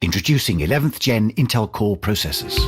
Introducing 11th Gen Intel Core processors.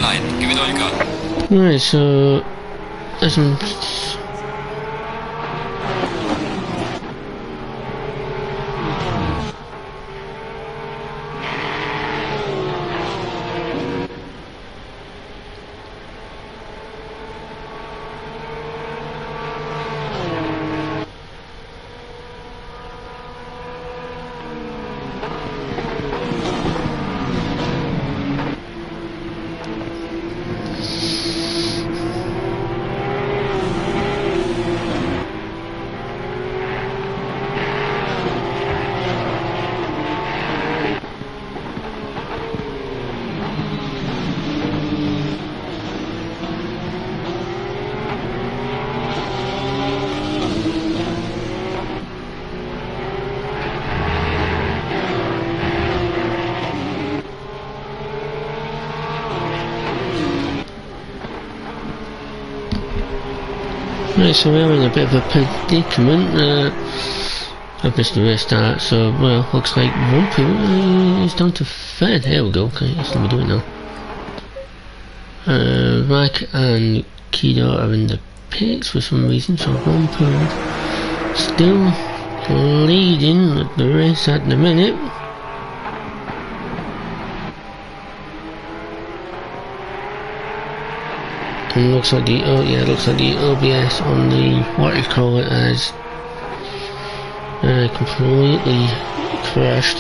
behind. Give it all you got. Right, so there's some. Right, so we're in a bit of a predicament. I've missed the restart, so well, looks like Rumpu is down to third. There we go. Okay, that's what we're doing now. Rak and Kido are in the pits for some reason, so Rumpu still leading the race at the minute. And looks like the looks like the OBS on the what you call it as completely crashed.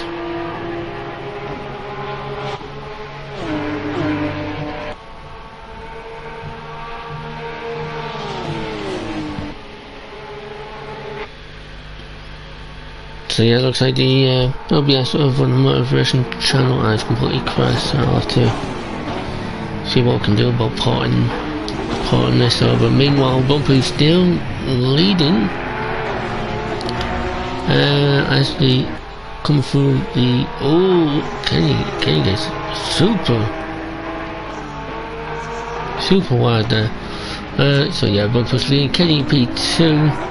So yeah, it looks like the OBS over on the motivation channel has completely crashed. So I'll have to see what we can do about porting this over. Meanwhile, Rumpu's still leading as they come through the Kenny gets super wide there. So yeah, Rumpu's leading. Kenny P2.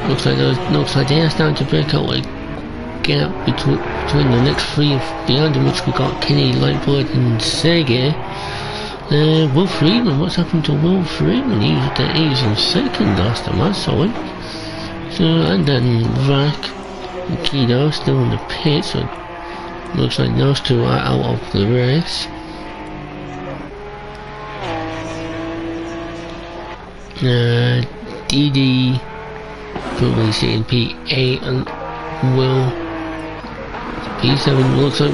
Looks like they are starting to break out like gap between the next three behind them, which we got Kenny, Lightbird and Sergey. Will Freeman, what's happened to Will Freeman? He was in second last time I saw him. So, and then Rak and Kido still in the pit, so looks like those two are out of the race. DD probably sitting P8 and Will P7. Looks like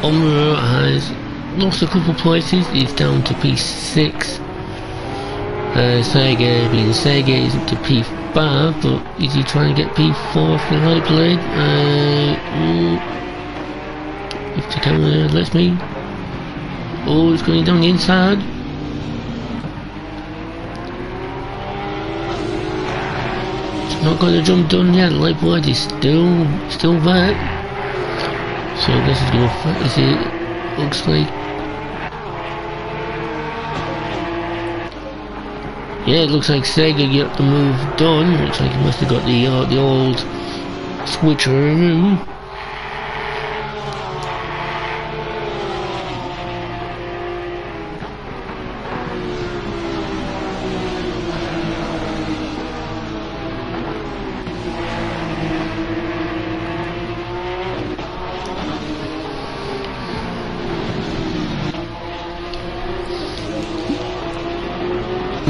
Omro has lost a couple places. He's down to P6. Sergey is up to P5, but is he trying to get P4 for the right blade? If the camera lets me. Oh, it's going down the inside. It's not got the jump done yet. The light blade is still there. So I guess it's gonna. Looks like. Yeah, it looks like Sega got the move done. Looks like he must have got the old switcheroo.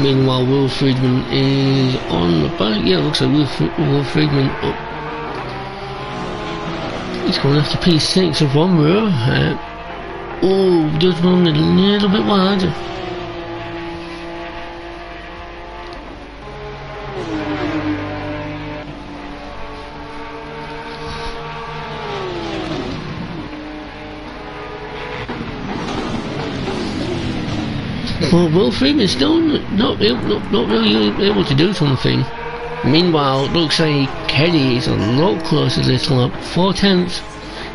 Meanwhile, Will Friedman is on the back. Yeah, it looks like Will Friedman up. He's going after P6 of one row. Oh, just run a little bit wide. Well, Will Freeman's still not really able to do something. Meanwhile, it looks like Kenny is a lot closer to this lap. 4/10.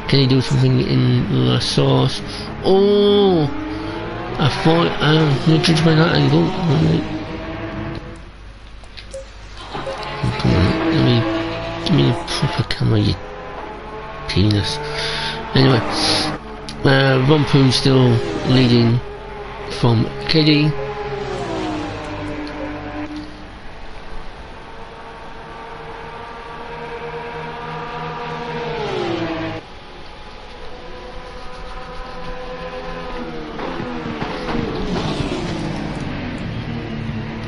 Can he do something in the source? Oh! I thought, no judge by that angle. Come on, give me a proper camera, you penis. Anyway, Rumpu's still leading from Kenny.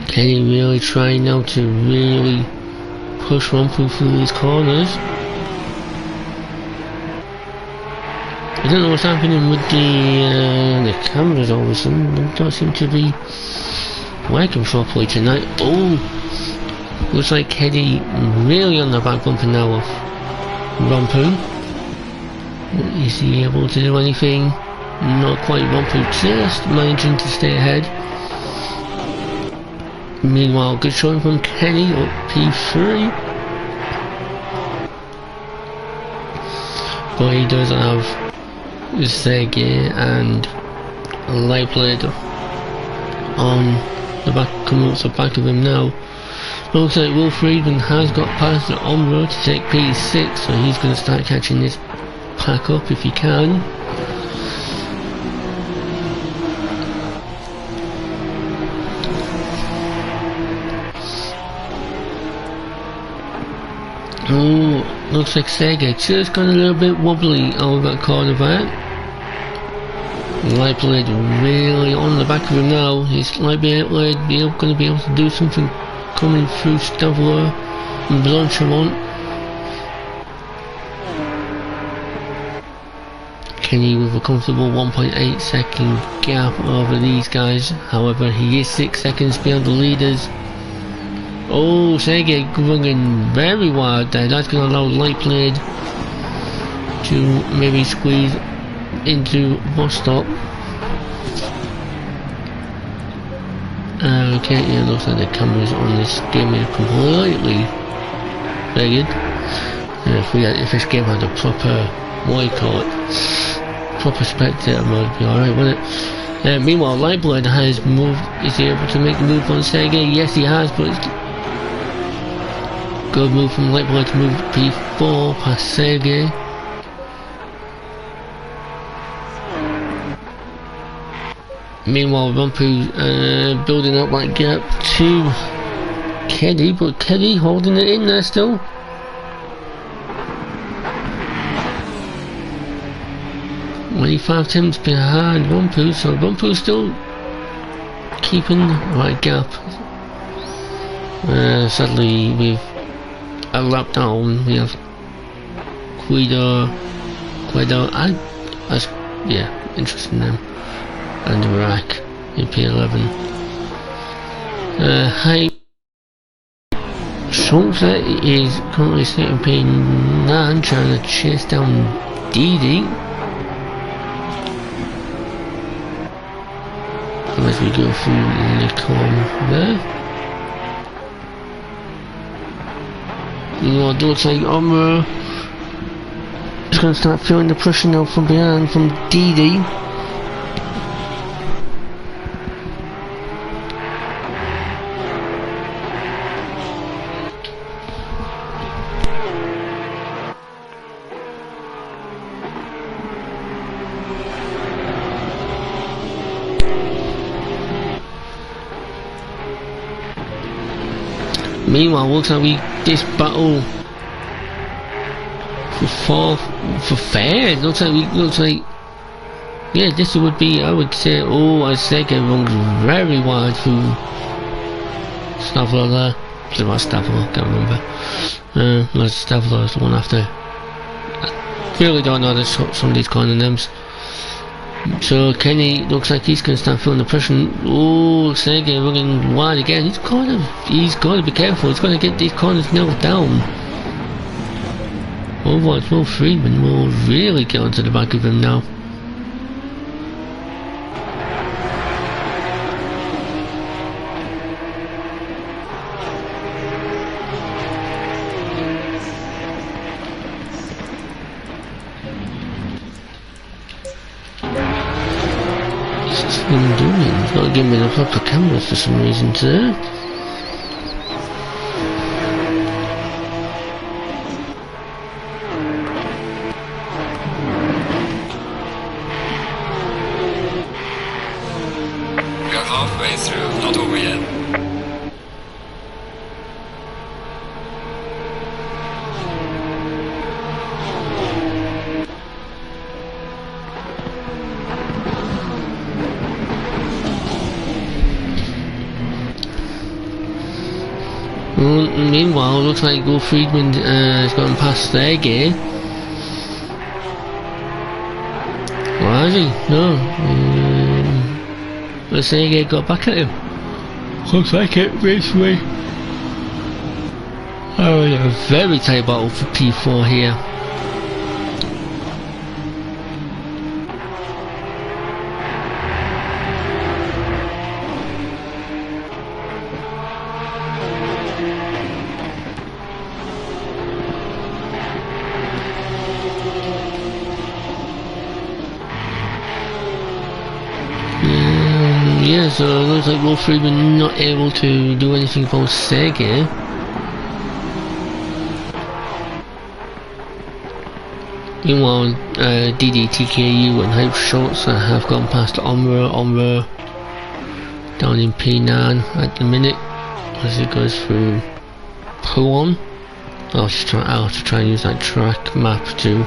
Kenny really trying now to really push Rumpu through these corners. I don't know what's happening with the cameras all of a sudden. They don't seem to be working properly tonight. Oh! Looks like Kenny really on the back bumper now of Rumpu. Is he able to do anything? Not quite. Rumpu just managing to stay ahead. Meanwhile, good showing from Kenny up P3. But he does have Sergey and Slaed on the back, coming up the back of him now. Looks like Friedmann has got past the on-road to take P6, so he's going to start catching this pack up if he can. Oh, looks like Sergey just got a little bit wobbly out of that corner there. Slaed really on the back of him now. He's going to be able to do something coming through Stavler and Blanchamont. Kenny with a comfortable 1.8 second gap over these guys. However, he is 6 seconds behind the leaders. Oh, Sergey running very wide there. That's going to allow Slaed to maybe squeeze into Vostok. Okay, yeah, looks like the cameras on this game are completely figured. If this game had a proper boycott, proper spectator mode, would be alright, wouldn't it? Meanwhile, Slaed has moved. Is he able to make the move on Sergey? Yes, he has, but it's good move from Slaed to move P4 past Sergey. Meanwhile, Rumpu building up that gap to Kenny, but Kenny holding it in there still. Only 5 tenths behind Rumpu, so Rumpu's still keeping the right gap. Sadly, with a lap down, we have Guido, yeah, interesting name, and Iraq in P11. High Schultz is currently sitting P9, trying to chase down Didi. As we go through Nikon there. It looks like Omra is going to start feeling the pressure now from behind from Didi. Meanwhile, looks like this battle for fair. Looks like yeah, this would be, I would say, as Sergey runs very wide through Stavler there. Is it about Stavler? Can't remember. Stavler is the one after. I really don't know some of these corner names. So Kenny looks like he's going to start feeling the pressure. Oh, Sergey running wide again. He's got to be careful. He's got to get these corners nailed down. Otherwise, Freeman will really get onto the back of him now. He's got to give me the proper cameras for some reason too. halfway through, not over yet. Meanwhile, looks like Friedmann has gone past Sergey. Or has he? No. But Sergey got back at him. Looks like it, basically. Oh, yeah, a very tight battle for P4 here. Yeah, so it looks like Freeman not able to do anything about Sergey. Meanwhile, deedeeTKU and Hype Shots have gone past Omra down in P9 at the minute as it goes through Puon. I'll have to try and use that track map to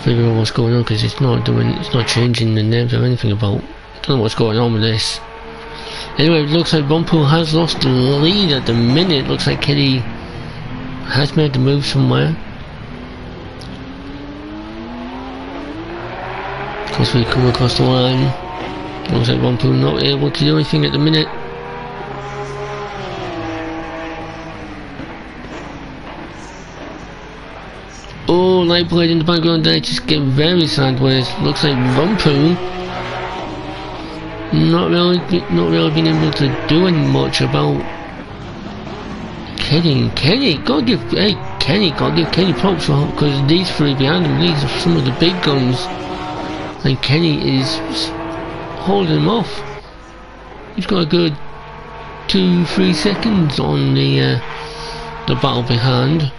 figure out what's going on, because it's not changing the names or anything about. Don't know what's going on with this. Anyway, it looks like Rumpool has lost the lead at the minute. Looks like Kelly has made the move somewhere. Of course, we come across the line. Looks like Rumpool not able to do anything at the minute. Oh, Lightblade in the background there, just getting very sideways. Looks like Rumpool not really being able to do much about Kenny. Kenny, gotta give Kenny props, because these three behind him, these are some of the big guns, and Kenny is holding him off. He's got a good 2-3 seconds on the battle behind.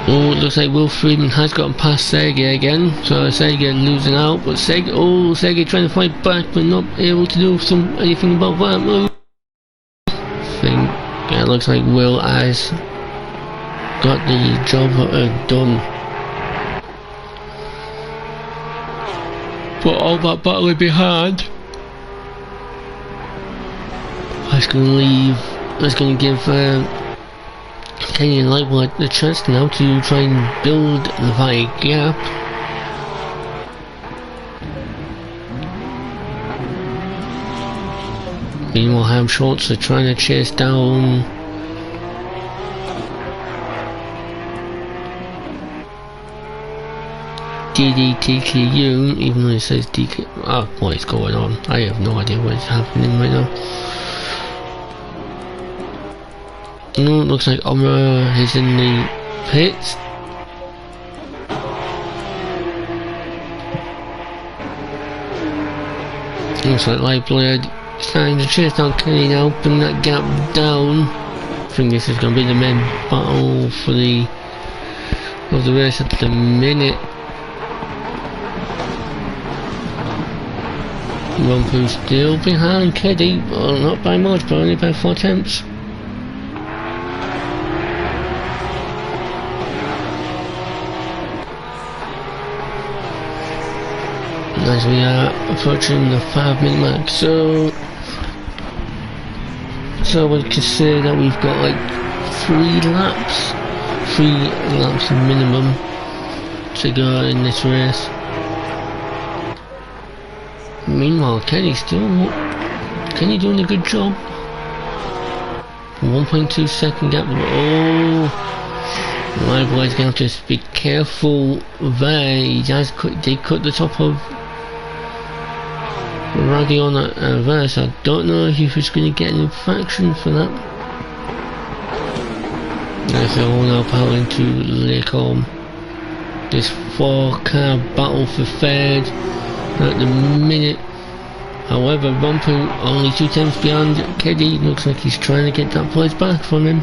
Oh, it looks like Freeman has gotten past Sergey again, so Sergey losing out, but Sergey trying to fight back, but not able to do anything about that. Yeah, it looks like Will has got the job done. But all that battling behind, that's going to give Kenny and Lightwood the chance now to try and build the gap. Meanwhile, Ham Schultz are trying to chase down deedeeTKU, even though it says DK. Oh, what is going on? I have no idea what is happening right now. No, it looks like Omra is in the pits. Looks like Lightblade trying to chase down Kenny now, bring that gap down. I think this is going to be the main battle for the race at the minute. Rumpool still behind Kenny, well, not by much, but only by 4 attempts. As we are approaching the 5-minute mark, so we could say that we've got like 3 laps minimum to go in this race. Meanwhile, Kenny doing a good job. 1.2 second gap. Oh, my boy's going to have to be careful there. They cut the top of Raggy on that verse. I don't know if he was going to get an infraction for that. As they're all now powering to Lakeholm. This 4-car battle for third at the minute. However, Rompu only 2 tenths behind Keddy. Looks like he's trying to get that place back from him.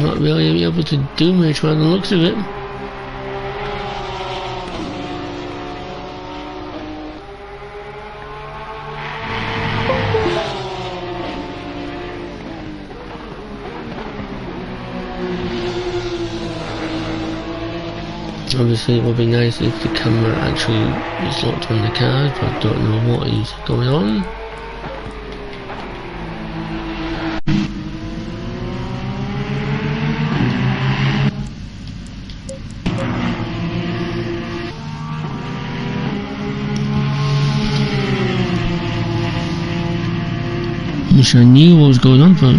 Not really able to do much by the looks of it. Obviously it would be nice if the camera actually is locked on the cars, but I don't know what is going on. Wish I knew what was going on, but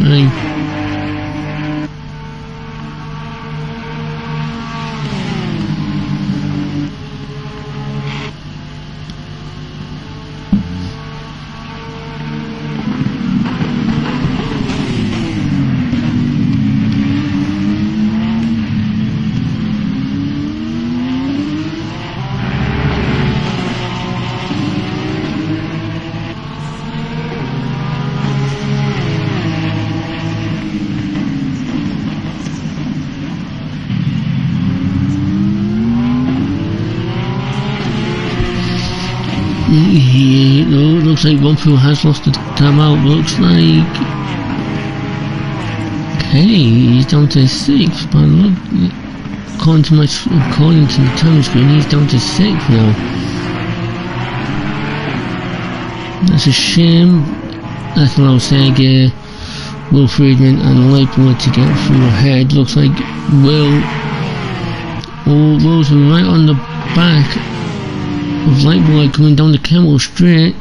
looks like Rompu has lost the time out. Looks like he's down to 6, but look, according to the time screen, he's down to 6 now. That's a shame. That allows Sergey, Will Friedman and Lakewood to get through ahead. Looks like Will, all those are right on the back of Lightboy coming down the Camel straight.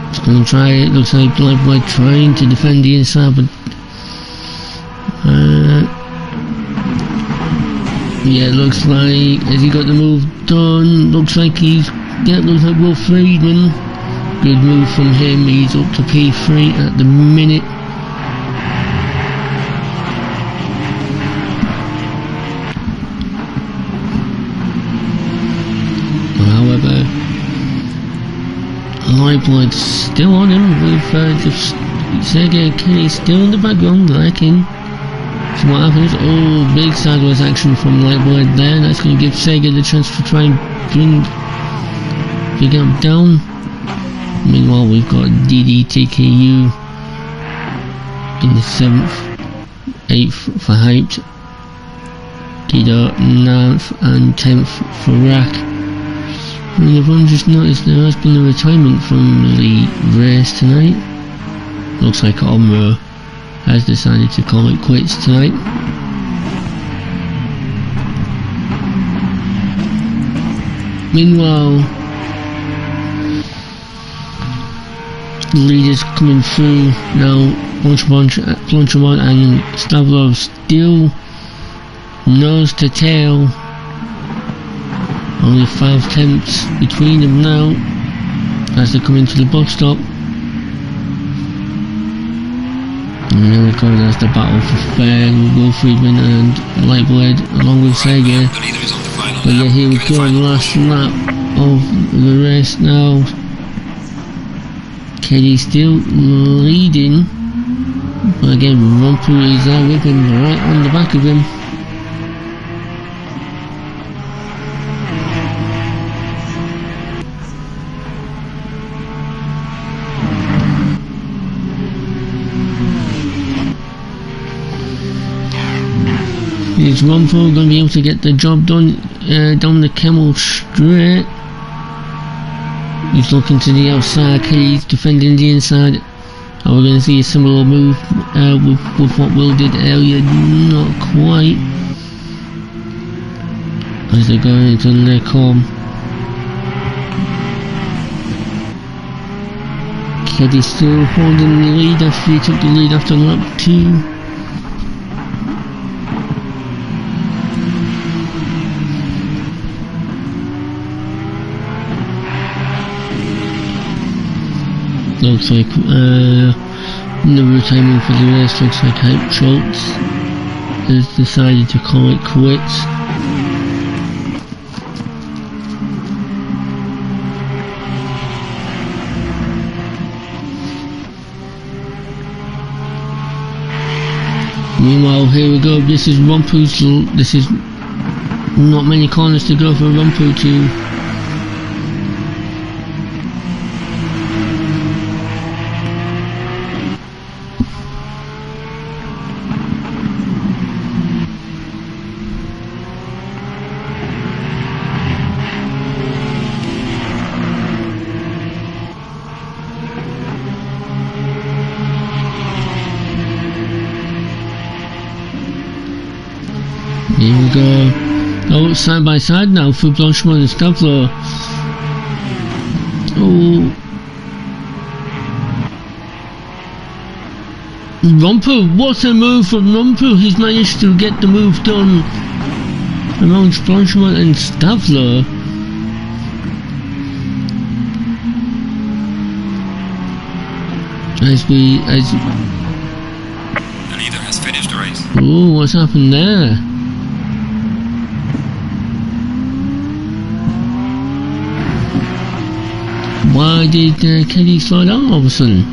It's gonna try it. Looks like Lightboy trying to defend the inside, but yeah, looks like has he got the move done? Looks like looks like Will Friedman. Good move from him. He's up to P3 at the minute. However, Lightblood's still on him with Sergey and Kenny still in the background lacking. So what happens? Oh, big sideways action from Lightblood there. That's going to give Sergey the chance to try and bring Big Up down. Meanwhile, we've got deedeeTKU in the 7th, 8th for Hyped, Dido 9th and 10th for Rak. And everyone just noticed there has been a retirement from the race tonight. Looks like Omro has decided to call it quits tonight. Meanwhile, the leaders coming through now. Plonchemont and Stavlov still nose to tail. Only 5 tenths between them now as they come into the bus stop. And there we go, there's the battle for third with Will Friedman and Lightblade along with Sergey. But yeah, here we go, last lap of the race now. Keddy still leading, but again Rompu is there with him, right on the back of him. Is Rompu going to be able to get the job done down the Camel straight? He's looking to the outside, Keddy's defending the inside. Are we going to see a similar move with what Will did earlier? Not quite. As they're going into Lakeholm. Keddy still holding the lead after he took the lead after lap 2. Looks like the retirement for the race. Looks like Schultz has decided to call it quits. Meanwhile, here we go. This is Rumpu's. This is not many corners to go for Rumpu to. Here we go. Oh, side by side now for Blanchimont and Stavler. Oh. Rumpu, what a move from Rumpu. He's managed to get the move done amongst Blanchimont and Stavler. The leader has finished the race. Oh, what's happened there? Why did Kelly slow down all of a sudden?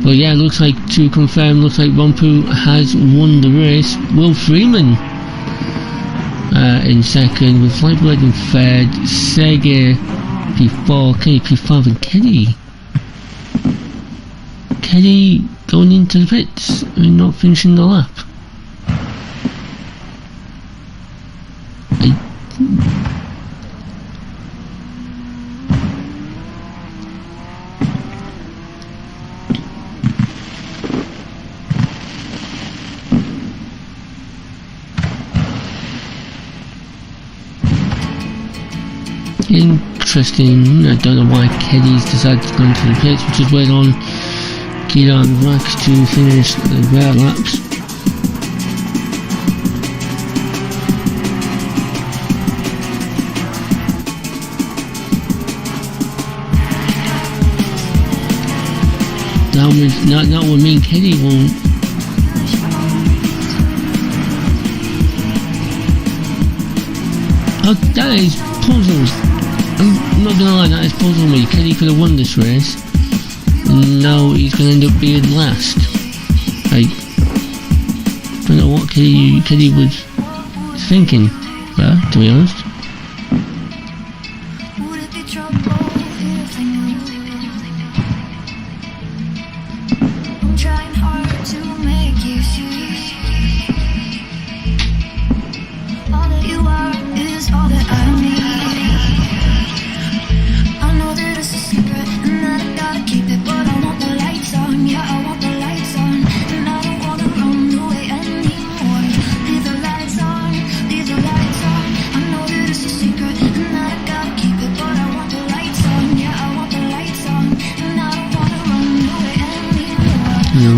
Well, yeah, looks like, to confirm, looks like Rumpu has won the race. Will Freeman in second, with Lightblood in third, Sergey P4, Kelly P5, and Kelly going into the pits and not finishing the lap. Interesting. I don't know why Kelly's decided to go into the pits, which is wait on Gila and Rack to finish their laps. That would mean Kelly won't. Oh, that is puzzles. I'm not gonna lie, that is puzzling me. Kelly could have won this race. Now he's gonna end up being last. I don't know what Kelly was thinking there, to be honest.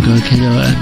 Go Kelly.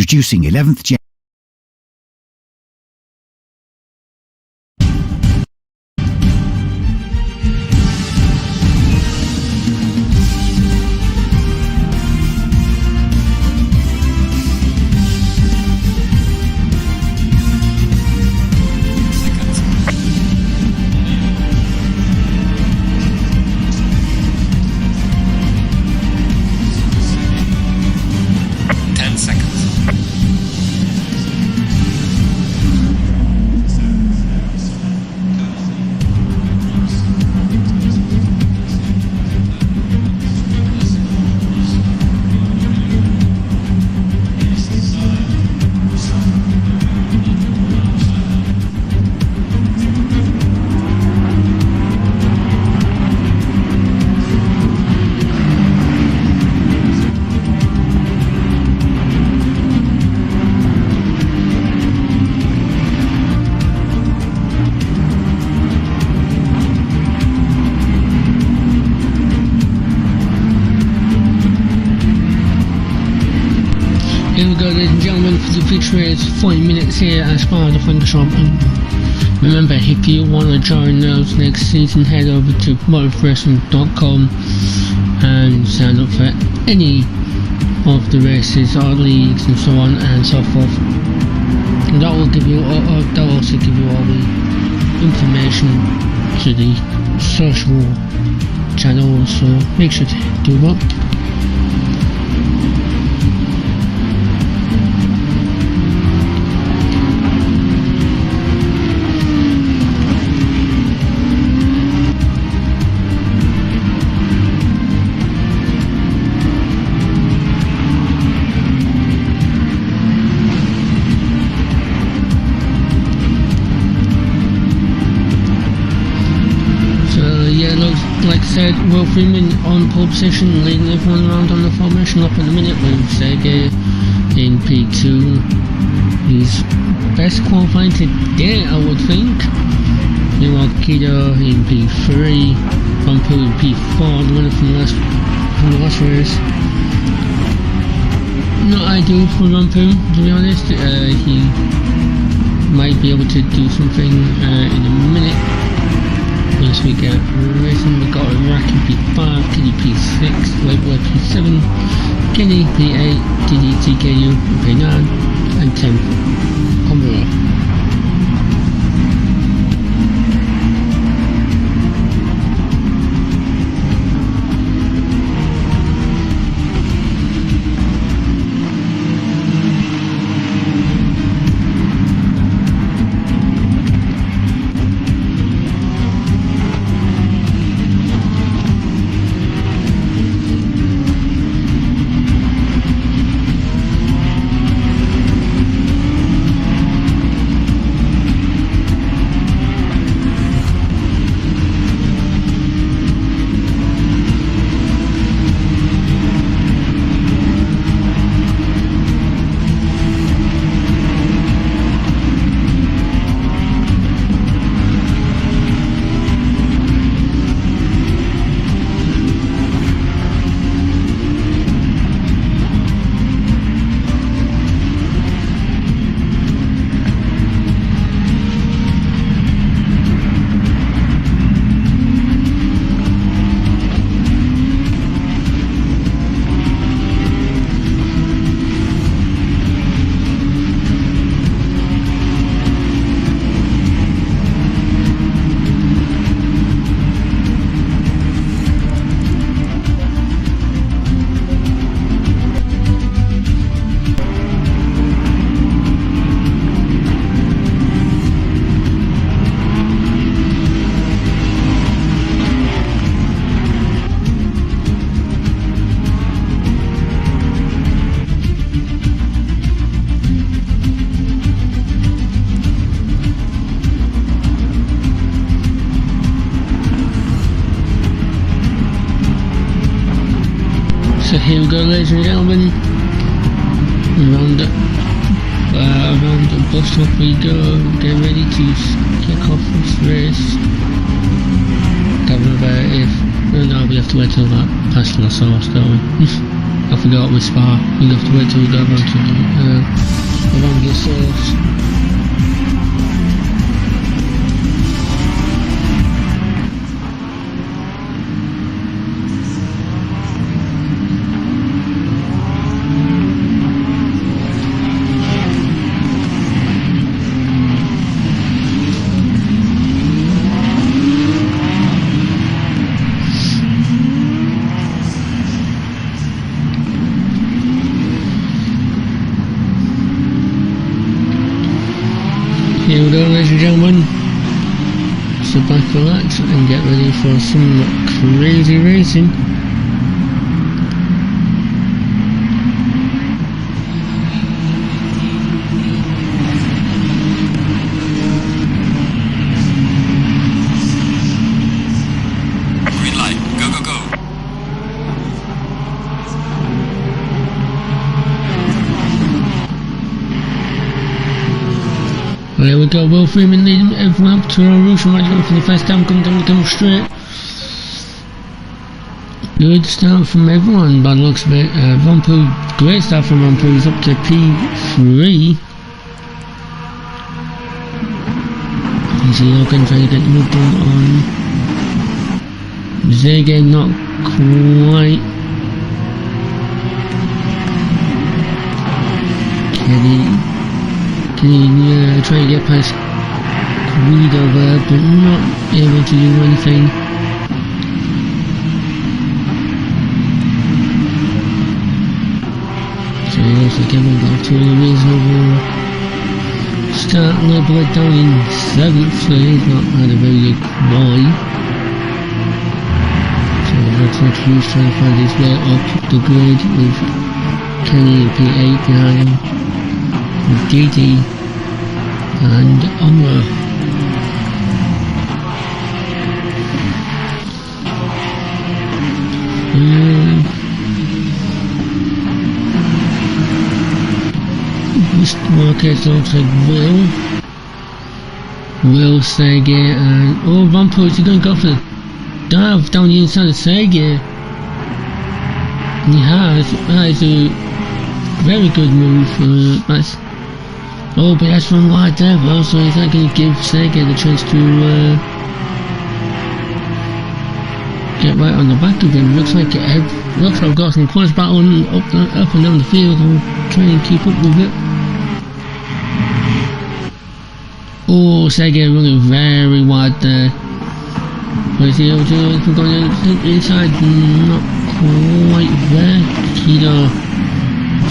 Introducing 11th Gen. Ladies and gentlemen, for the feature is 40 minutes here at Spa the Fun Shop. Remember, if you want to join us next season, head over to motorwrestling.com and sign up for any of the races or leagues and so on and so forth. And that will give you, that will also give you all the information to the social channels. So make sure to do that. Like I said, Will Freeman on pole position, leading everyone around on the formation up in a minute with Sergey in P2. He's best qualified today, I would think. Meanwhile, Kido in P3, Bumpu in P4, the winner from the last race. Not ideal for Bumpu, to be honest. He might be able to do something in a minute. Once we get racing, we've got RaKiMaJe P5, Kenny P6, White P7, Kenny P8, deedeeTKU P9, and 10th, Converter. So here we go, ladies and gentlemen, around the bus stop we go, get ready to kick off this race. Don't know about if, no, we have to wait till that past the sauce, don't we? I forgot with Spa. We'll have to wait till we go around to around the source. Here we go, ladies and gentlemen. Sit back, relax, and get ready for some crazy racing. Green light. Go, go, go. There we go, Will Freeman leading everyone up to a roof and right for the first time, coming down the straight. Good start from everyone by the looks of it. Rompu, great start from Rompu, he's up to P3. He's looking, trying to get moved on. Sergey not quite. Can he try and get past Guido there, but not able to do anything. So he also getting back to a reasonable start, a little bit down in 7th, so he's not had a very good ride. So it looks like he's trying to find his way up the grid with Kenny in P8 behind him. Didi and Omra. This market looks like Will Sergey and Rompu is going to go for the dive down the inside of Sergey. And he has. That is a very good move. But that's from wide there, well, so he's not going to give Sergey the chance to get right on the back of him. Looks like I've got some close battle up and down the field. I'll try and keep up with it. Oh, Sergey running very wide there. What is he able to do? He's going inside, not quite there. Kido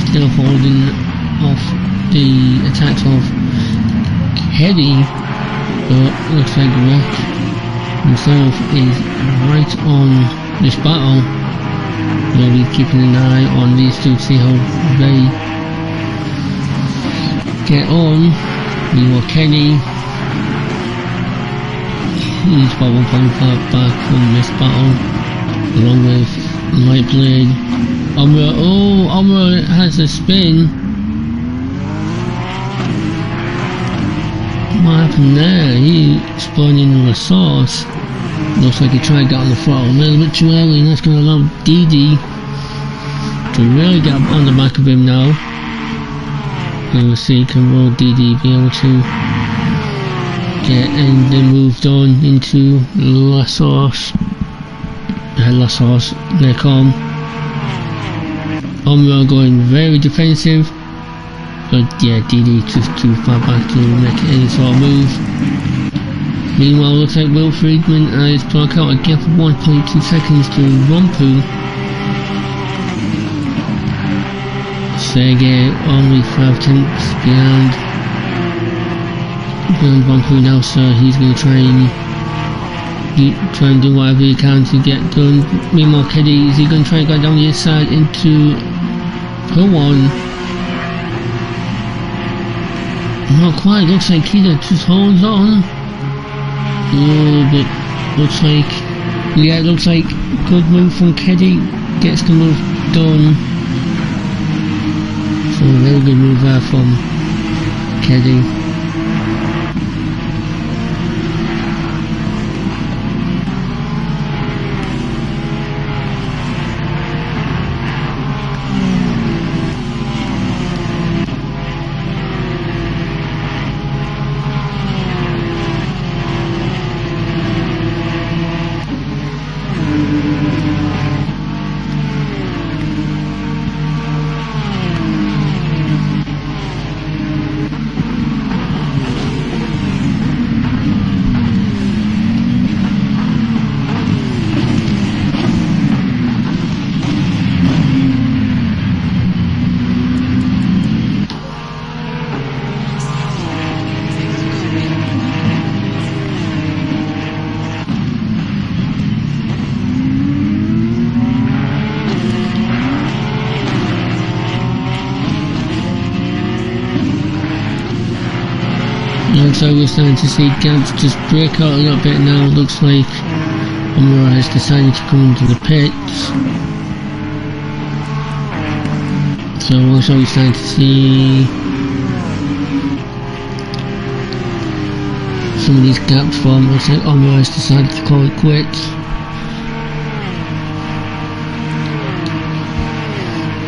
still holding off the attacks of Heavy, but looks like Rock himself is right on this battle. We'll be keeping an eye on these two to see how they get on. Meanwhile, Kenny, he's about 1.5 back from this battle, along with Lightblade. Omra has a spin. What happened there? He spun in the sauce. Looks like he tried to get on the throttle a little bit too early, and that's going to allow Didi to really get on the back of him now. And we'll see, can will Didi be able to get and then moved on into La Sauce. They come. Omra going very defensive. But yeah, Didi just too far back to make any sort of move. Meanwhile, looks like Will Friedman has plucked out a gap of 1.2 seconds to Rompu. Sergey only 5 tenths behind Rompu now, so he's going to try and do whatever he can to get done. Meanwhile, Keddy, is he going to try and go down the inside into P1? Not quite, looks like Kida just holds on. But looks like good move from Keddy, gets the move done. So a very good move there from Keddy. So we're starting to see gaps just break out a little bit now. Looks like Omura has decided to come into the pits. So also we're starting to see some of these gaps form. Looks like Omura has decided to call it quits.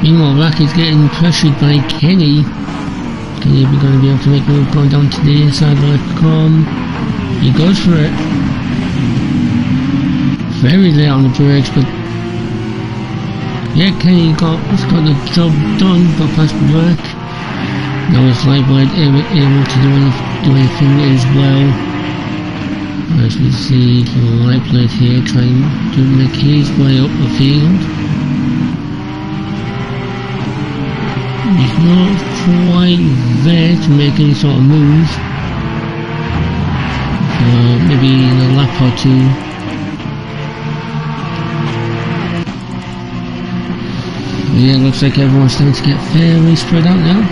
Meanwhile, RaK is getting pressured by Kenny. Kenny is going to be able to make a move going down to the inside like he goes for it. Very late on the brakes, but yeah, Kenny got the job done, got past RaK. Now it's Slaed able to do anything as well. As we see Lightblade here trying to make his way up the field. He's not quite there to make any sort of move. Maybe in a lap or two. Yeah, it looks like everyone's starting to get fairly spread out now.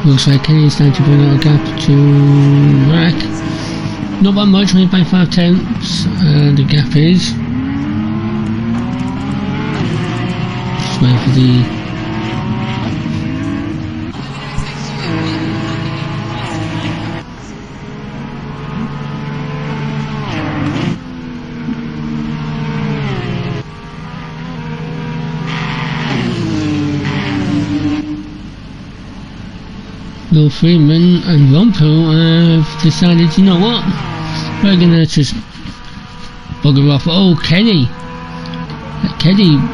Looks like Kenny's starting to bring out a gap to RaK. Not that much, only by 5/10 the gap is. Just waiting for the Freeman and Rumpo have decided, you know what, we're gonna just bugger off. Oh, Kenny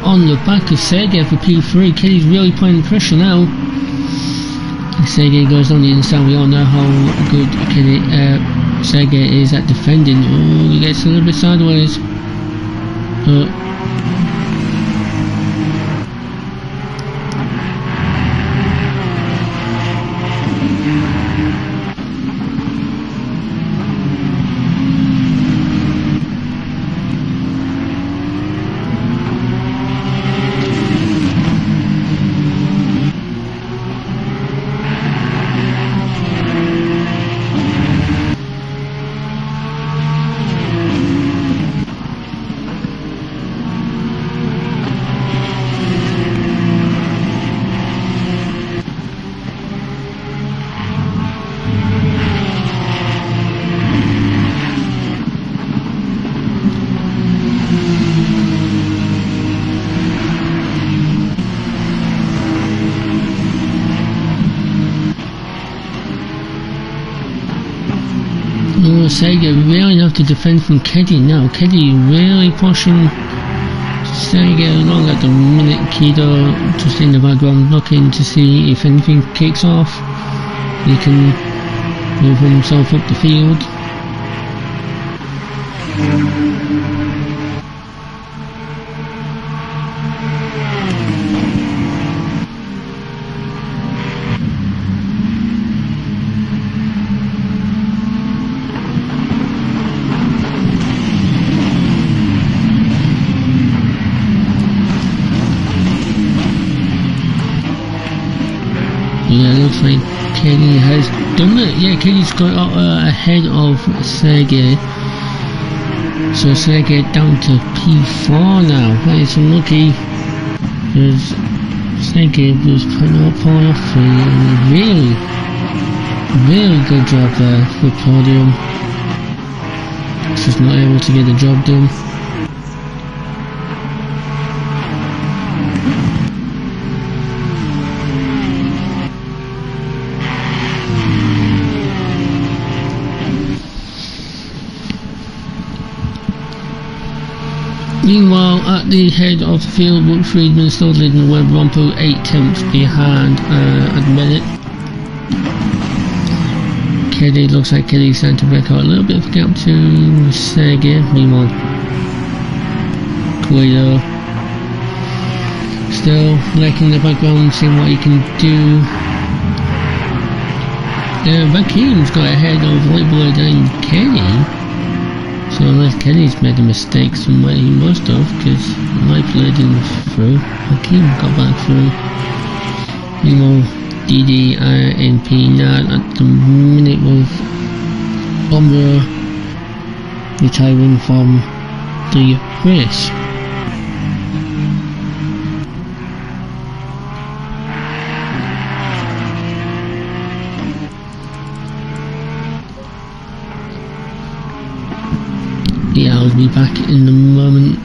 on the back of Sergey for P3. Kenny's really putting pressure now. Sergey goes on the inside. We all know how good Sergey is at defending. Oh, he gets a little bit sideways. Sergey really have to defend from Keddy now. Keddy really pushing Sergey along at the minute. Kido just in the background looking to see if anything kicks off. He can move himself up the field. Yeah, looks like Kenny has done it. Yeah, Kenny's got ahead of Sergey. So Sergey down to P4 now. That is unlucky. Because Sergey was pulling off a really good job there for the podium. Just not able to get the job done. Meanwhile, at the head of the field, Friedman still leading the web Rompo 8/10 behind at the minute. Kelly, looks like Kelly's starting to break out a little bit of a gap to Sergey. Meanwhile, Guido still lurking in the background, seeing what he can do. RaKiM's got ahead of Whiteboard and Kelly. So unless Kelly's made a mistake somewhere, he must have, because Whiteboard didn't through. RaKiM got back through. Meanwhile, DD in P9 at the minute with Bomber retiring from the race. Yeah, I'll be back in a moment.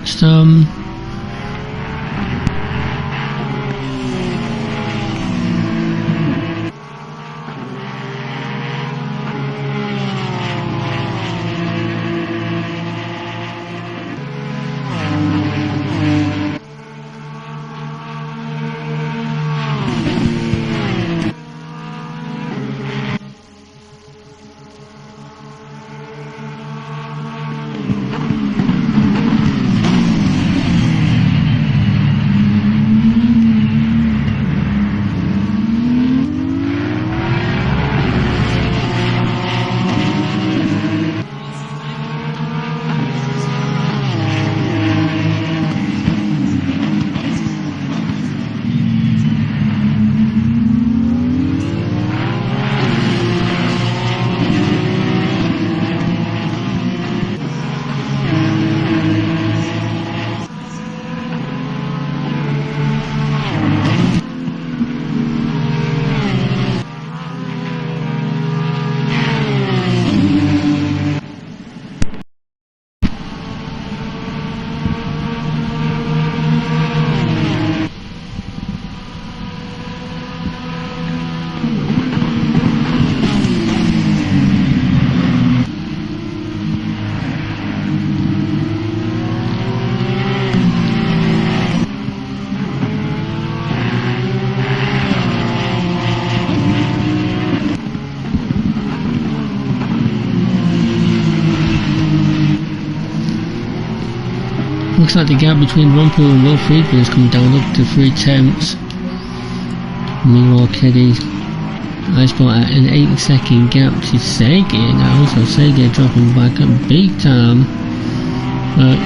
Looks like the gap between Rompo and Will Friedman has come down up to 3/10. Meanwhile, Kelly has got an 8-second gap to Sergey now, so Sergey dropping back up big time.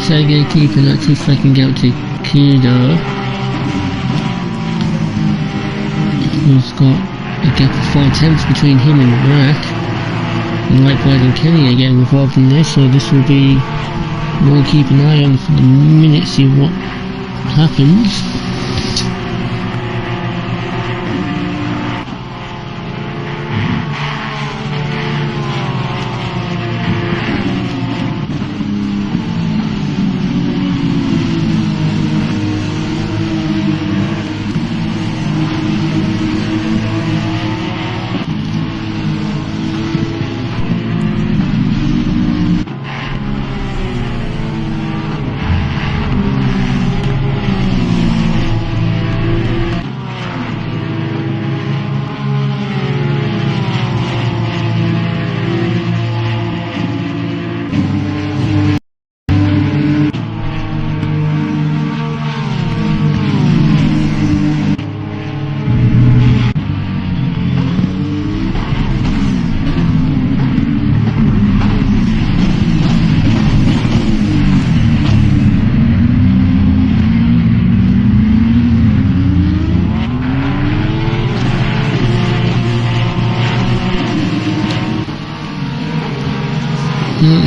Sergey keeping that 2-second gap to Kudo, who's got a gap of 4/10 between him and Rak. And likewise, and Kelly are getting involved in this, so this will be. We'll keep an eye on for the minute, see what happens.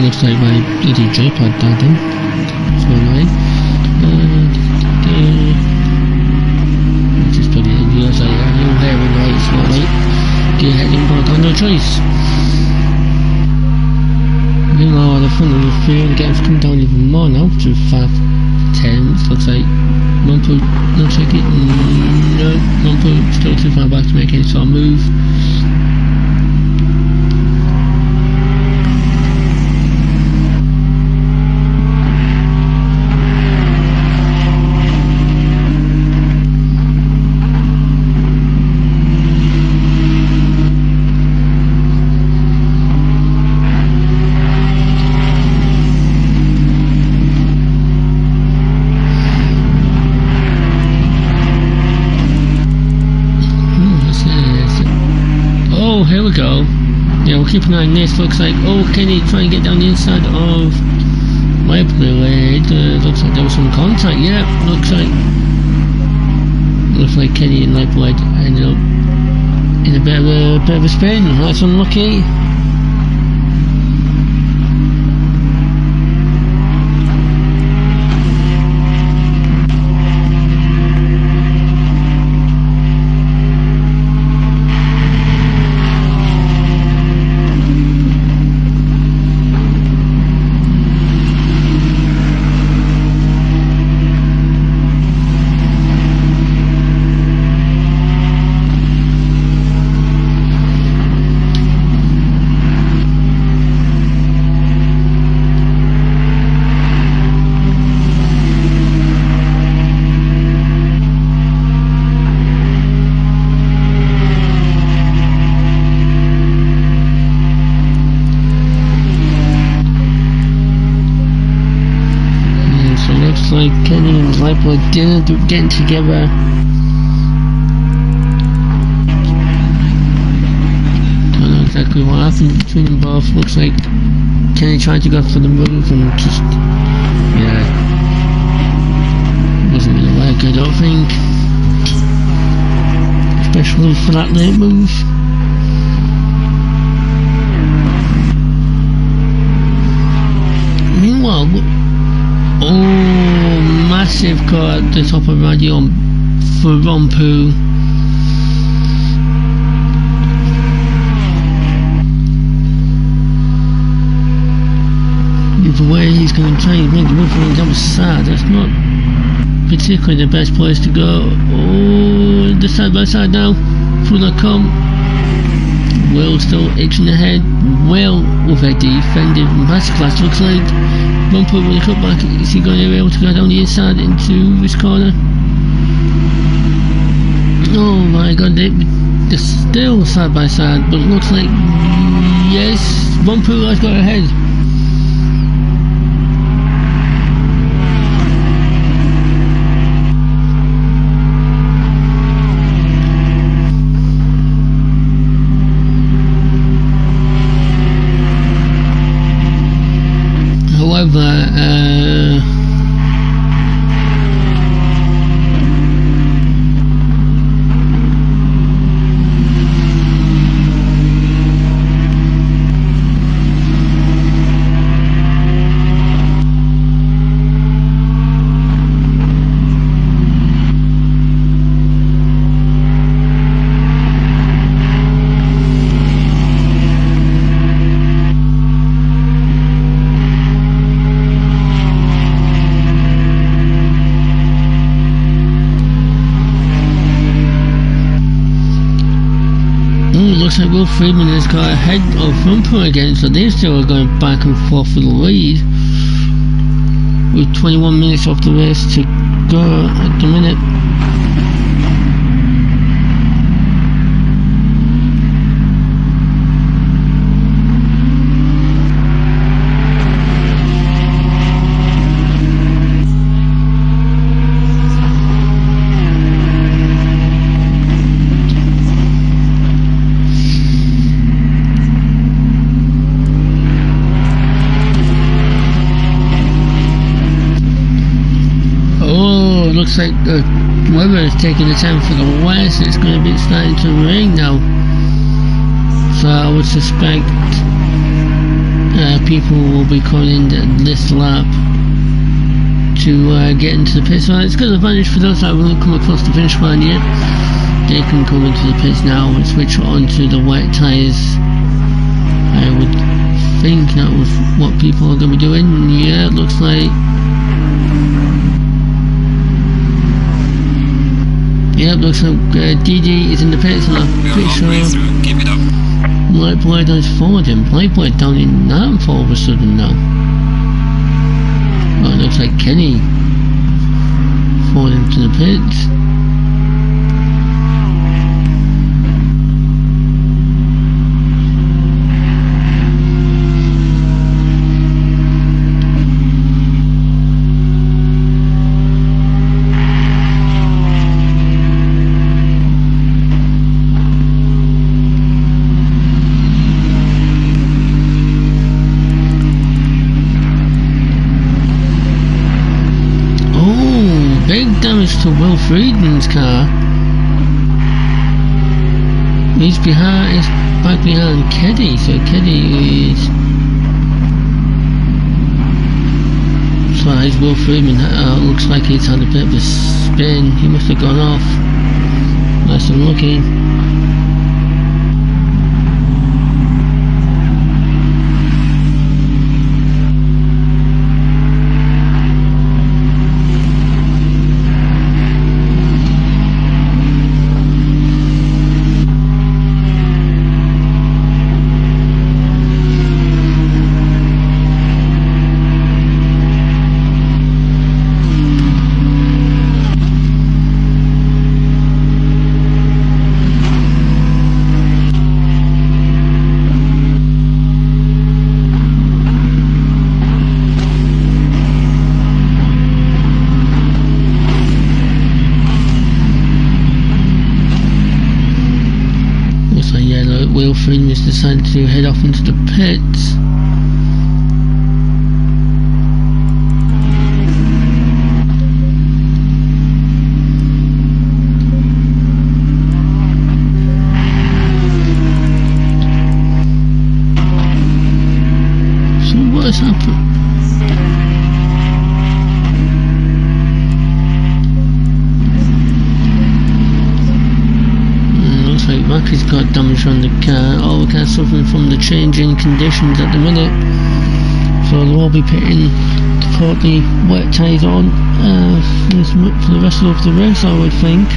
Looks like my bloody J-pad died in. That's annoying. Just put it in here, so you're very right, it's not right. Get ahead and go down, no choice. Meanwhile, at the front of the field, the gap's come down even more now to 5/10. Looks like Rompo, no check it. No, Rompo still too far back to make any sort of move. we'll keep an eye on this. Looks like, oh, Kenny trying to get down the inside of Slaed. Looks like there was some contact. Yeah, looks like Kenny and Slaed ended up in a bit of a spin. That's unlucky. Like Kenny and Slaed didn't end up getting together. Don't know exactly what happened between them both. Looks like Kenny tried to go for the move and just, yeah, wasn't gonna work, I don't think. Especially for that late move. Meanwhile, oh, massive car at the top of radio for Rompu. The way he's going to try and make the move from the other side, that's not particularly the best place to go. Oh, the side by side now, through the comp. Will still itching ahead. Will with a defended masterclass. Looks like Rompu with a cut back. Is he going to be able to go down the inside into this corner? Oh my god, they're still side by side, but it looks like yes, Rompu has got ahead. Looks like Will Freeman has got ahead of Rompu again, so they still are going back and forth for the lead with 21 minutes off the race to go at the minute. Looks like the weather is taking the time for the west. It's going to be starting to rain now, so I would suspect people will be coming in this lap to get into the pits. So it's good advantage for those that haven't come across the finish line yet. They can come into the pits now and switch onto the wet tyres. I would think that was what people are going to be doing. Yeah, it looks like. Yep, looks like DD is in the pits, and I'm pretty sure Keep it up. Lightblade has followed him. Lightblade down in that all of a sudden now. Oh, it looks like Kenny followed him to the pits. damage to Will Friedman's car. He's back behind Keddy, so Keddy is... So as Will Freeman looks like he's had a bit of a spin. He must have gone off. Nice and lucky. Freeman's decided to head off into the pits. So what has happened? Rocky's got damage on the car. All the car's suffering from the changing conditions at the minute, so they'll all be pitting to put the wet tyres on for the rest of the race, I would think.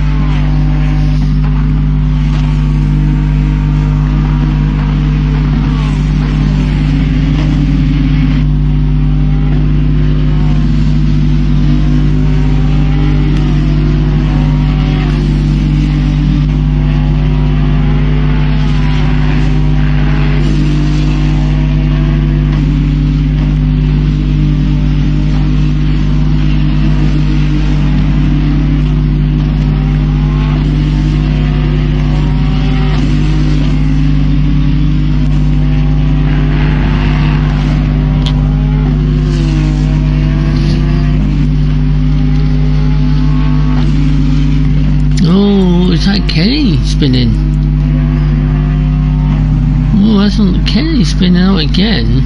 Spinning. Oh, that's not Kenny spinning out again.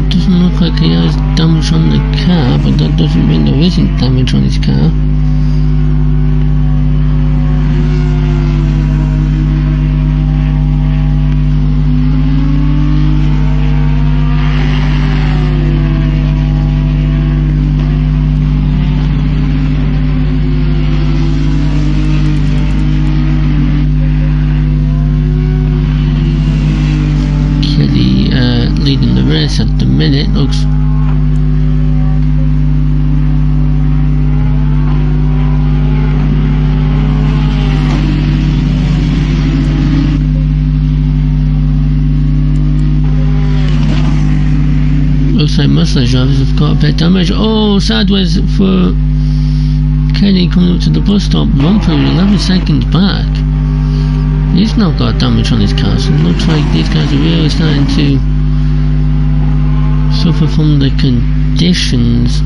Doesn't look like he has damage on the car, but that doesn't mean there isn't damage on his car. Leading the race at the minute, looks like most of the drivers have got a bit of damage. Oh, sideways for Kenny coming up to the bus stop. Romper 11 seconds back. He's now got damage on his car, so it looks like these guys are really starting to suffer from the conditions.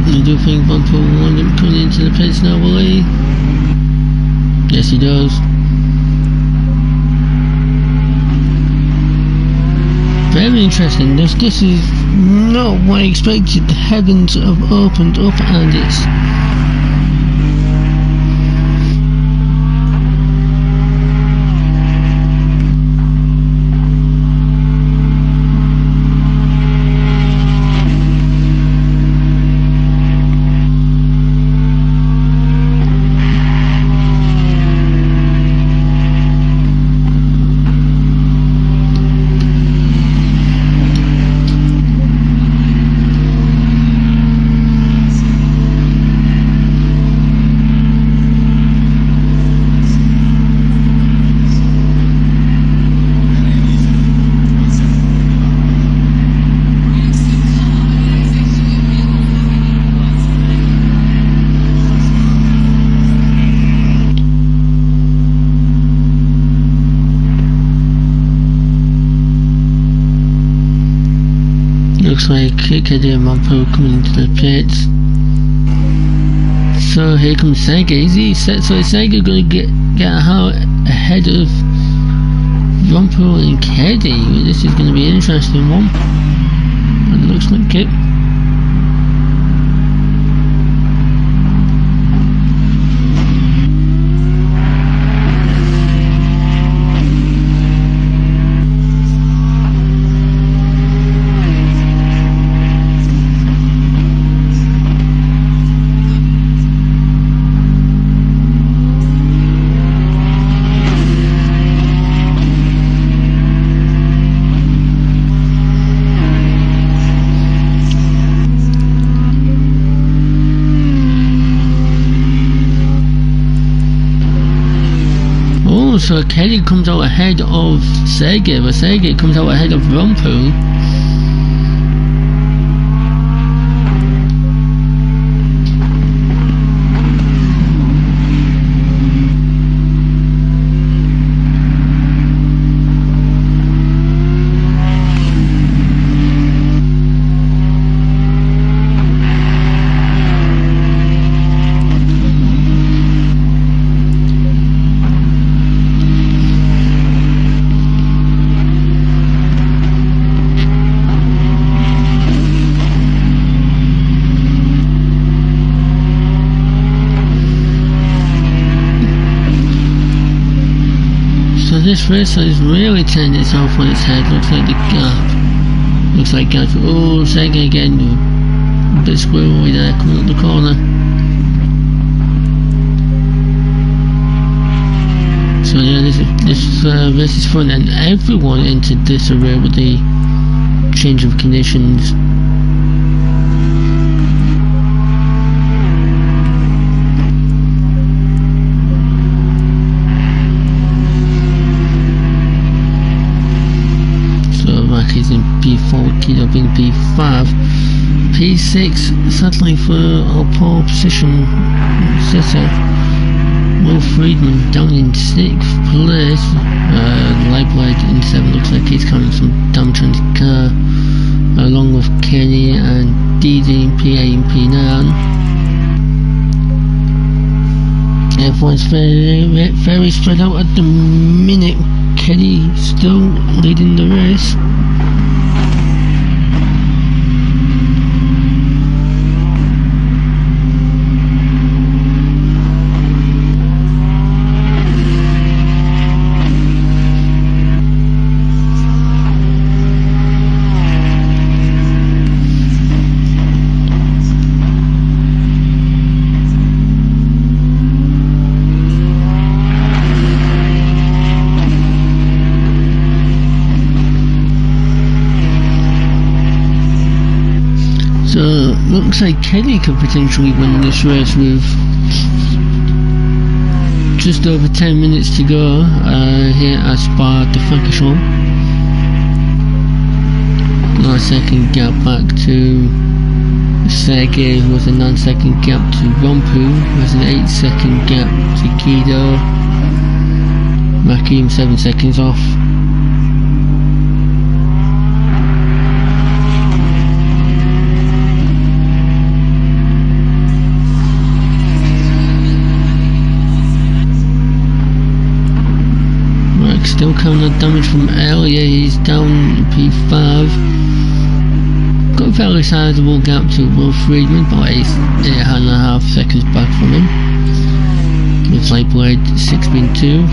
I do think Bumper will end up coming into the pits now, will he? Yes, he does. Very interesting. This is not what I expected. The heavens have opened up and it's looks like Keddy and Rampo coming into the pits. So here comes Sergey. Is he set? So is Sergey going to get out ahead of Rampo and Keddy? This is going to be an interesting one. And it looks like it. So Kelly comes out ahead of Sergey, but Sergey comes out ahead of Rampo. This race is really turned itself on its head. Looks like the gap. Looks like gap. Oh, Sergey again. A bit squirrely there coming up the corner. So yeah, this race is fun, and everyone entered this array with the change of conditions. Is in P4, Kid up in P5, P6 settling for our pole position sitter. Will Friedmann down in 6th place. Lightblade in 7th, looks like he's carrying some damage on his car, along with Kenny and DD in P8 and P9. Everyone's very spread out at the minute. Kenny still leading the race. So looks like Kelly could potentially win this race with just over 10 minutes to go here at Spa de Francorchamps. Now a second gap back to Sergey with a 9-second gap to Rampo, with an 8-second gap to Kido. RaKiMaJe 7 seconds off. Still counting the damage from earlier, he's down P5. Got a fairly sizable gap to Will Freeman, about 8.5 seconds back from him. With Lightblade 6.2.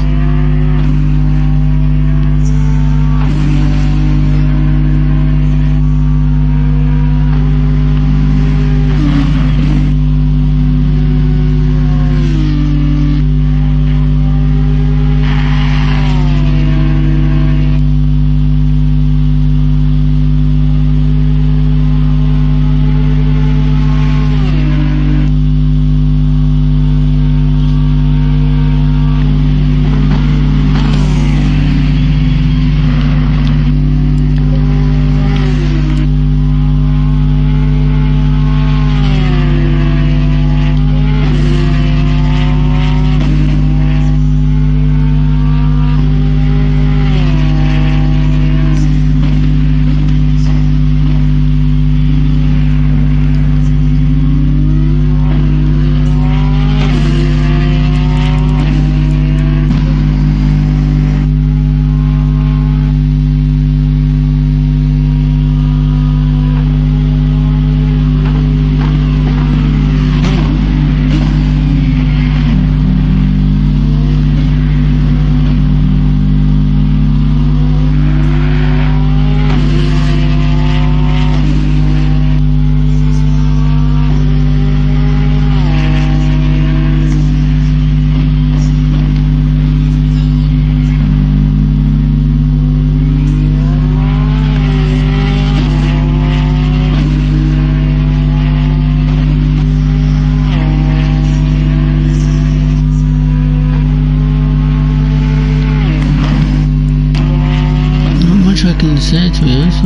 seconds there, to be honest.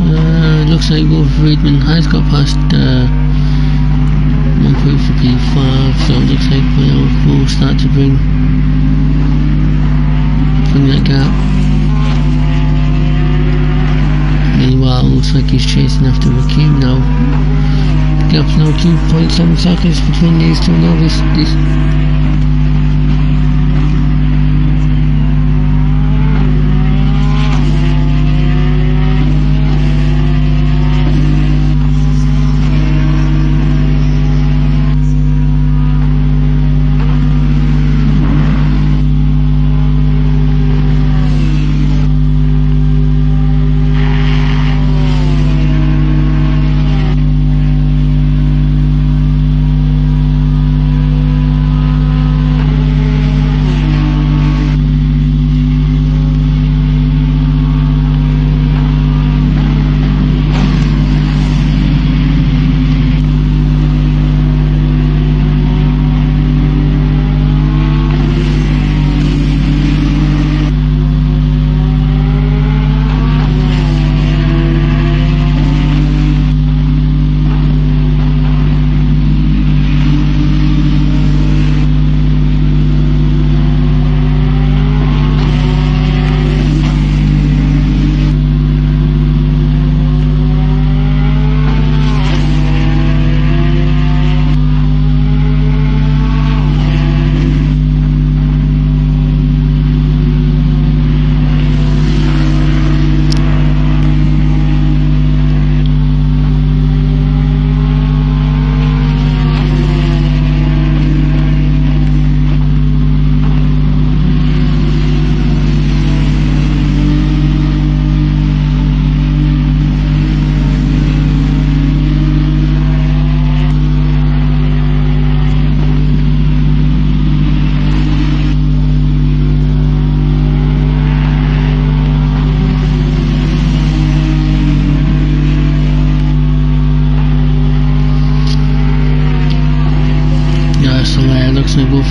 Looks like Freedman has got past 1.4 P5, so it looks like we'll start to bring that gap. Meanwhile, looks like he's chasing after RaKiMaJe now. Gap's now 2.7 seconds between these two now.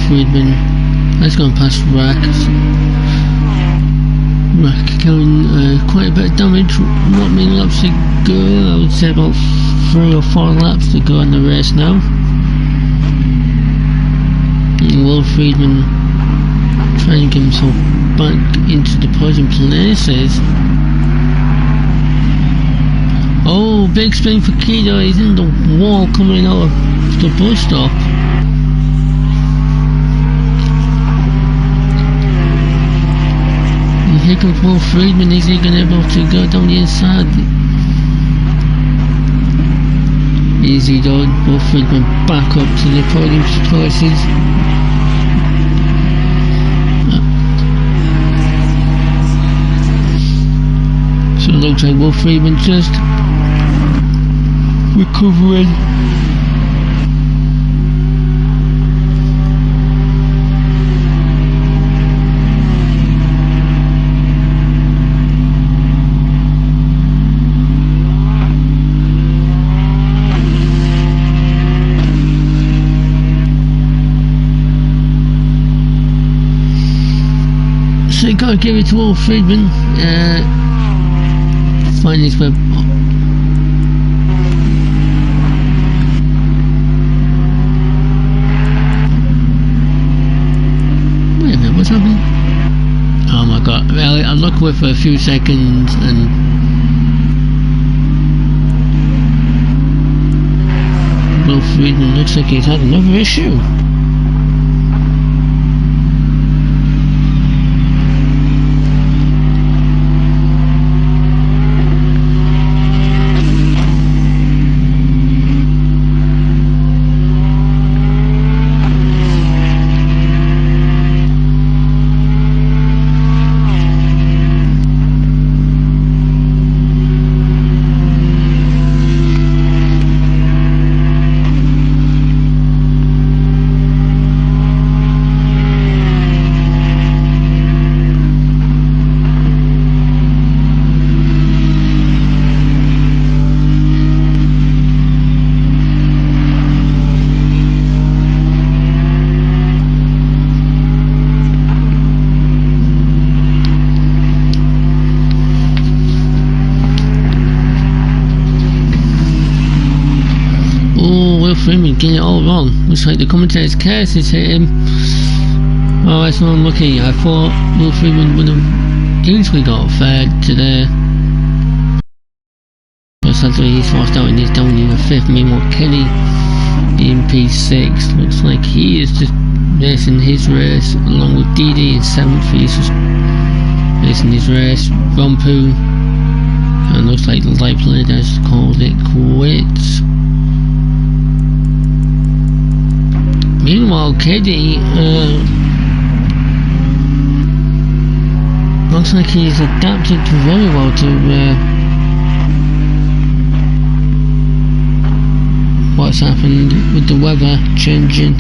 Friedman has gone past RaK. RaK carrying quite a bit of damage. Not many laps to go. I would say about 3 or 4 laps to go in the race now. And will Friedman try and get himself back into the podium places? Oh, big spin for Kido. He's in the wall coming out of the bus stop. Here comes Will Friedman. Is he going to be able to go down the inside? Easy done. Will Friedman back up to the podium places. So it looks like Will Friedman just recovering. So you gotta give it to Will Friedman. Find his web. Wait a minute, what's happening? Oh my god, well, I looked with for a few seconds and Will Friedman looks like he's had another issue. getting it all wrong. Looks like the commentator's curse has hit him. Oh, that's not unlucky. I thought Freeman would have easily got third to there. But sadly he's forced out and he's down in the 5th. Meanwhile Kenny in P6. Looks like he is just racing his race along with Dee in 7th. He's just racing his race. Rompu. And looks like the light plate has called it quits. Meanwhile, Keddy looks like he's adapted very well to what's happened with the weather changing,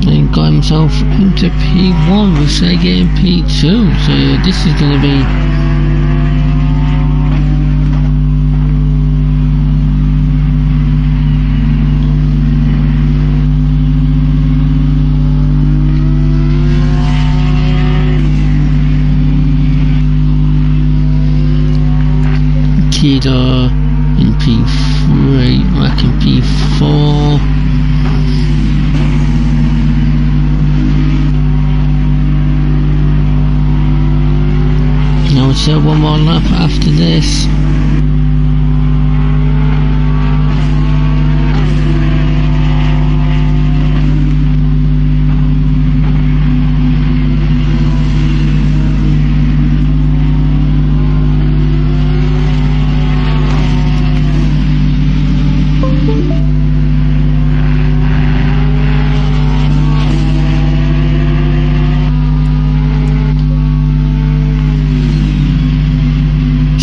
and got himself into P1 with Sergey in P2. So this is going to be Kida in P3, RaK in P4. Now it's one more lap after this.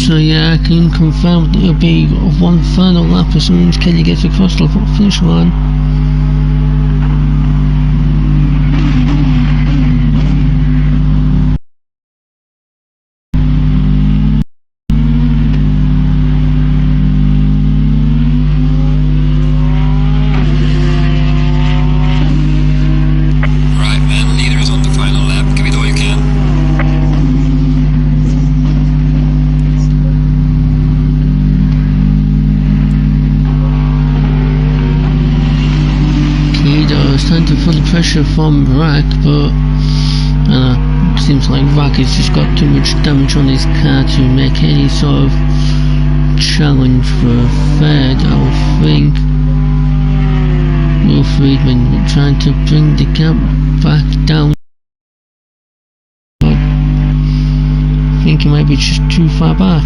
So yeah, I can confirm that it'll be one final lap as soon as Kelly gets across the finish line. Right, man, leader is on the final lap. Give it all you can. Starting to feel the pressure from RaK, but seems like RaK has just got too much damage on his car to make any sort of challenge for a third. I would think Friedmann trying to bring the gap back down. I think he might be just too far back.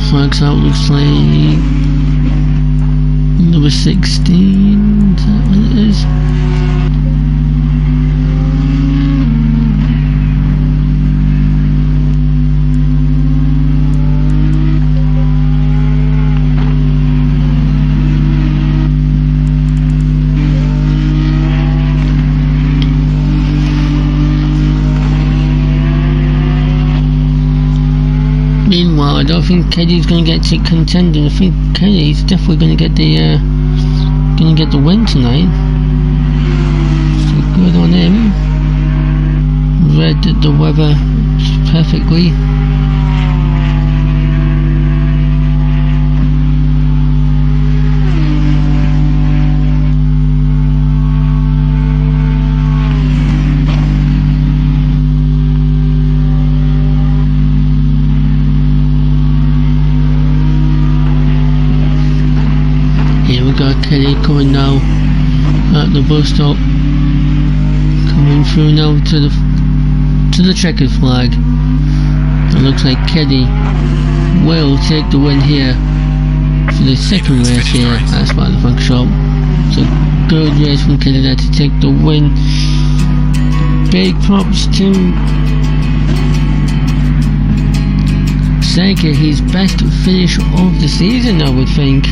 Flags out, looks like number 16, is that what it is? Meanwhile, I don't think Keddy's going to get to contending. I think Keddy's definitely going to get the win tonight. So good on him. Read the weather perfectly. Got Kelly coming now at the bus stop, coming through now to the checkered flag. It looks like Kelly will take the win here for the second race here at Spartan Funk Shop. So good race from Canada to take the win. Big props to Sergey, his best finish of the season, I would think.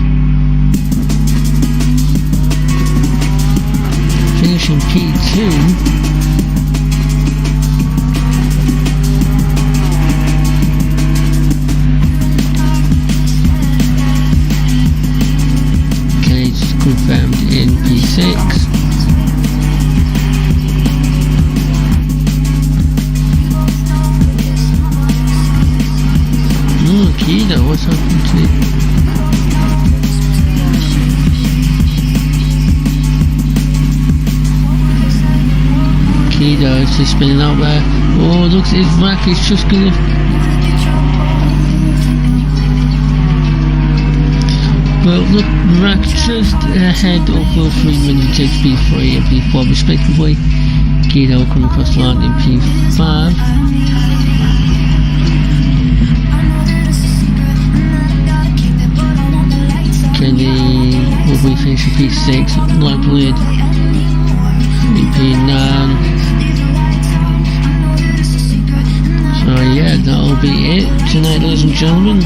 Finishing P2. Confirmed in P6. Kido, what's happened to it? Kido is just spinning out there. Oh, looks his rack is just gonna. Well, look, rack just ahead of Will Freeman, who takes P3 and P4 respectively. Kido coming across the line in P5. Kenny will be finishing P6, Lightwood in P9. So yeah, that'll be it tonight, ladies and gentlemen.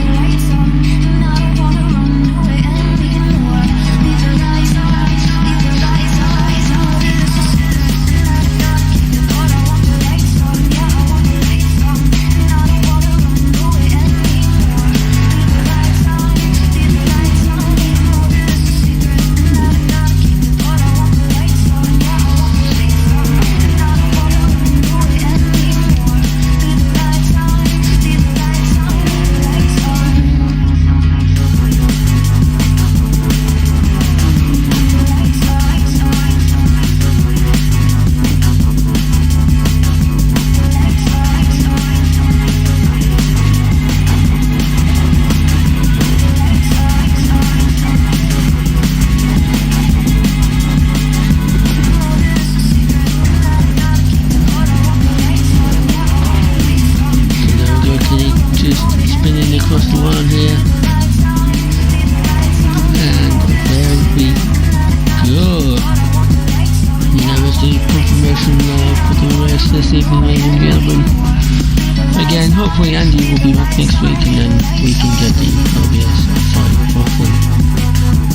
Hopefully Andy will be back next week and then we can get the OBS file properly.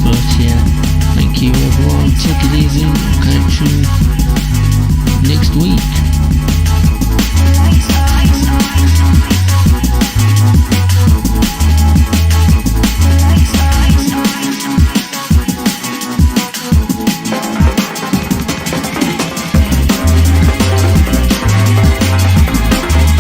But yeah, thank you everyone, take it easy, I'll catch you next week.